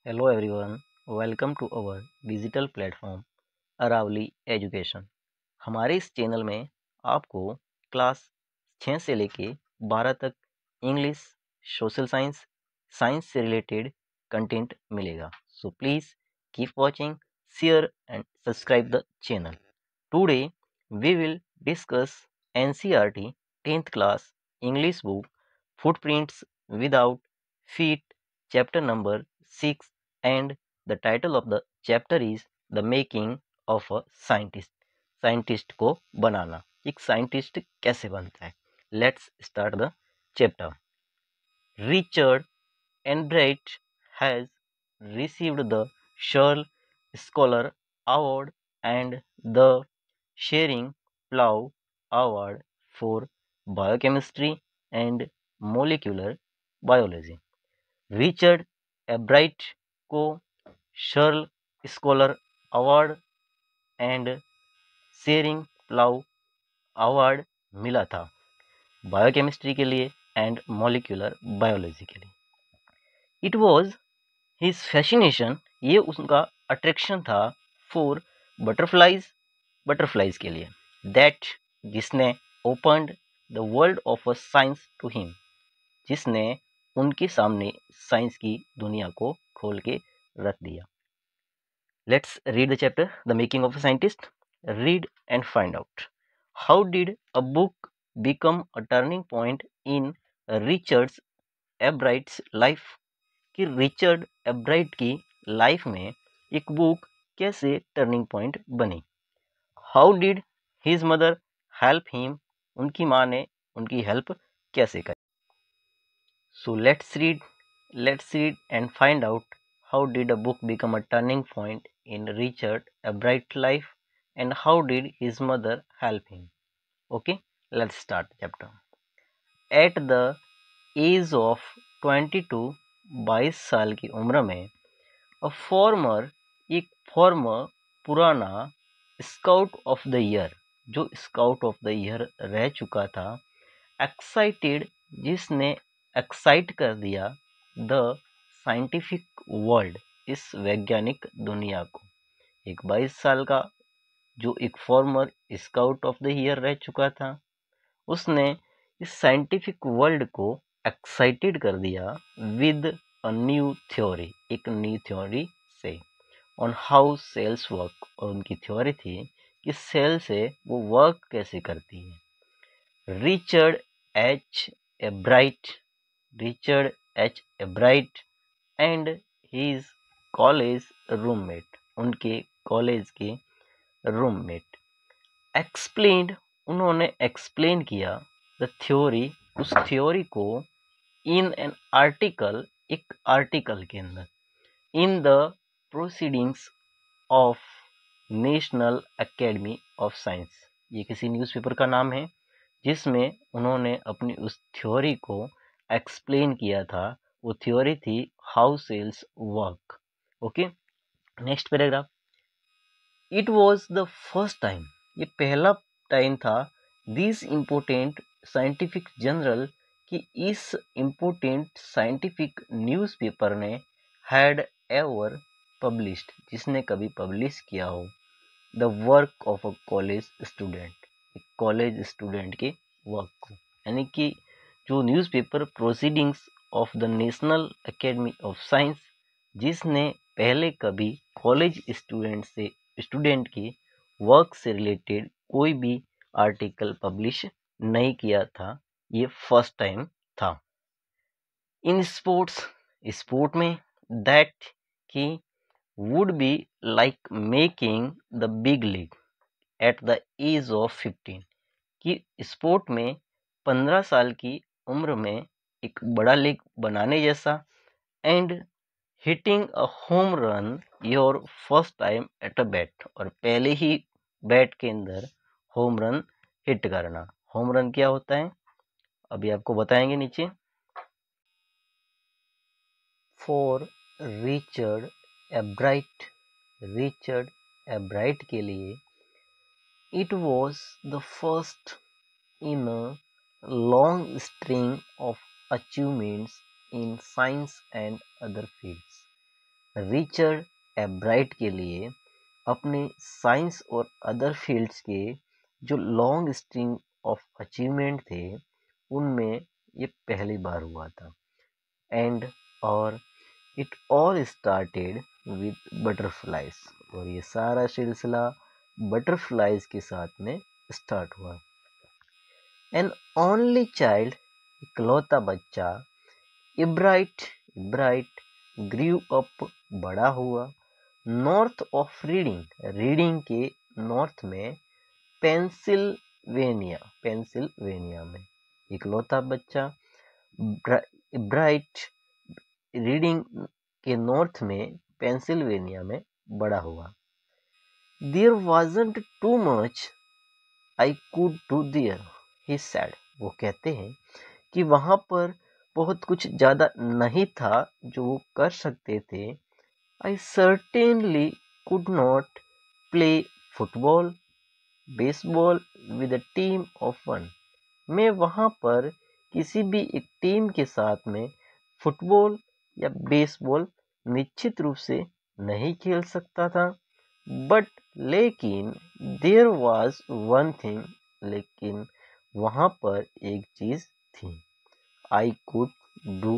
Hello everyone, welcome to our digital platform Aravalli education. हमारे इस channel में आपको क्लास 6 से लेके 12 तक इंग्लिश, सोशल साइंस, साइंस से रिलेटेड कंटेंट मिलेगा। So please keep watching, share and subscribe the channel. Today we will discuss NCERT 10th class English book Footprints Without Feet, chapter number 6, and the title of the chapter is The Making of a Scientist। Scientist को बनाना, एक scientist कैसे बनता है। Let's start the chapter. Richard Ebright has received the Searle Scholar Award and the Shearing Plough Award for Biochemistry and Molecular Biology। Richard Ebright को Searle scholar award and Schering Plough award मिला था biochemistry के लिए and molecular biology के लिए। It was his fascination, ये उसका attraction था फॉर बटरफ्लाइज के लिए, दैट जिसने opened the world of science to him, जिसने उनके सामने साइंस की दुनिया को खोल के रख दिया। Let's read the chapter the making of a scientist. Read and find out how did a book become a turning point in Richard Ebright's life, कि रिचर्ड एब्राइट की लाइफ में एक बुक कैसे टर्निंग पॉइंट बनी। How did his mother help him, उनकी माँ ने उनकी हेल्प कैसे करी। So let's read and find out how did a book become a turning point in Richard Ebright's life and how did his mother help him. Okay, let's start the chapter. At the age of 22, 22 साल की उम्र में, एक farmer पुराना scout of the year, जो scout of the year रह चुका था, एक्साइटेड, जिसने एक्साइट कर दिया द साइंटिफिक वर्ल्ड, इस वैज्ञानिक दुनिया को। एक 22 साल का जो एक farmer scout of the year रह चुका था, उसने इस साइंटिफिक वर्ल्ड को एक्साइटेड कर दिया विद अ न्यू थ्योरी, एक न्यू थ्योरी से, ऑन हाउ सेल्स वर्क, और उनकी थ्योरी थी कि सेल से वो वर्क कैसे करती है। Richard H एब्राइट and his college roommate, उनके कॉलेज के रूममेट, एक्सप्लेन्ड, उन्होंने एक्सप्लेन किया द थ्योरी, उस थ्योरी को, इन एन आर्टिकल, एक आर्टिकल के अंदर, in the proceedings of national academy of science, ये किसी न्यूज़पेपर का नाम है जिसमें उन्होंने अपनी उस थ्योरी को एक्सप्लेन किया था। वो थ्योरी थी how cells work. Okay, next paragraph. It was the first time, ये पहला टाइम था, दिस इम्पोर्टेंट साइंटिफिक जर्नल, कि इस इम्पोर्टेंट साइंटिफिक न्यूज़पेपर ने हैड एवर पब्लिश्ड, जिसने कभी पब्लिश किया हो, the work of a college student, एक कॉलेज स्टूडेंट के वर्क को, यानी कि जो newspaper proceedings of the national academy of science, जिसने पहले कभी कॉलेज स्टूडेंट के वर्क से रिलेटेड कोई भी आर्टिकल पब्लिश नहीं किया था, ये फर्स्ट टाइम था। इन स्पोर्ट में, दैट कि would be like making the big league at the age of 15, कि स्पोर्ट में 15 साल की उम्र में एक बड़ा लीग बनाने जैसा, and hitting a home run your first time at a bat, और पहले ही बैट के अंदर होम रन हिट करना। होम रन क्या होता है अभी आपको बताएंगे नीचे। फॉर रिचर्ड एब्राइट के लिए, it was the first in a long string of achievements in science and other fields, Richard एब्राइट के लिए अपने साइंस और अदर फील्ड्स के जो लॉन्ग स्ट्रिंग ऑफ अचीवमेंट थे उनमें ये पहली बार हुआ था। एंड और it all started with butterflies, और ये सारा सिलसिला बटरफ्लाइज के साथ में स्टार्ट हुआ। एन ओनली चाइल्ड, इकलौता बच्चा, इब्राइट ग्रीव अप, बड़ा हुआ, नॉर्थ ऑफ रीडिंग, रीडिंग के नॉर्थ में, पेंसिल्वेनिया में। इकलौता बच्चा इब्राइट रीडिंग के नॉर्थ में पेंसिल्वेनिया में बड़ा हुआ। There wasn't too much I could do there, he said, वो कहते हैं कि वहां पर बहुत कुछ ज़्यादा नहीं था जो वो कर सकते थे। I certainly could not play football, baseball with a team of one, मैं वहाँ पर किसी भी एक टीम के साथ में फुटबॉल या बेसबॉल निश्चित रूप से नहीं खेल सकता था। बट लेकिन देयर वाज वन थिंग, लेकिन वहाँ पर एक चीज़ थी, आई कुड डू